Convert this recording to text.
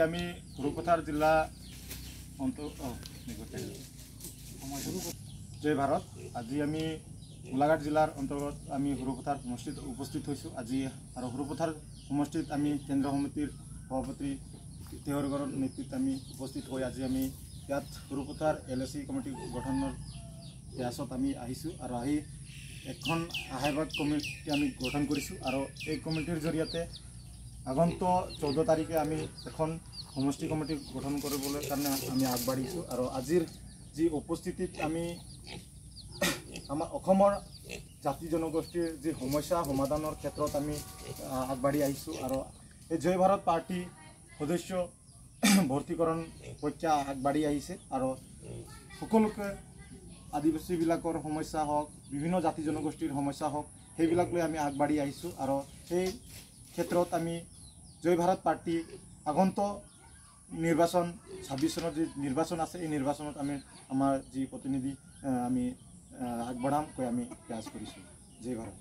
আমি হুৰুপথাৰ জিলা জয় ভাৰত। আজি আমি গোলাঘাট জিলাৰ অন্তৰ্গত আমি হুৰুপথাৰ সমষ্টিত উপস্থিত হৈছোঁ। আজি আৰু হুৰুপথাৰ সমষ্টিত আমি কেন্দ্ৰীয় সমিতিৰ সভাপতি তেওৰগড়ৰ নেতৃত্বত আমি উপস্থিত হৈ আজি আমি ইয়াত হুৰুপথাৰ LAC কমিটি গঠনৰ প্ৰয়াসত আমি আহিছোঁ আৰু আহি এখন আহ্বায়ক কমিটি আমি গঠন কৰিছোঁ আৰু এই কমিটিৰ জৰিয়তে আগন্ত 14 তাৰিখে আমি এখন সমষ্টি কমিটি গঠন কৰিবলৈ কাৰণে আমি আগবাঢ়িছোঁ আৰু আজিৰ যি উপস্থিতিত আমি আমাৰ অসমৰ জাতি জনগোষ্ঠীৰ যি সমস্যা সমাধানৰ ক্ষেত্ৰত আমি আগবাঢ়ি আহিছোঁ আৰু এই জয় ভাৰত পাৰ্টি সদস্য ভৰ্তিকৰণ প্ৰক্ৰিয়া আগবাঢ়ি আহিছে আৰু সকলোকে আদিবাসীবিলাকৰ সমস্যা হওক বিভিন্ন জাতি জনগোষ্ঠীৰ সমস্যা হওক সেইবিলাক লৈ আমি আগবাঢ়ি আহিছোঁ আৰু সেই ক্ষেত্ৰত আমি জয় ভাৰত পাৰ্টি আগন্ত নিৰ্বাচন 26 চনত যি নিৰ্বাচন আছে এই নিৰ্বাচনত আমি আমাৰ যি প্ৰতিনিধি আমি আগবঢ়াম কৈ আমি প্ৰয়াস কৰিছোঁ। জয় ভাৰত।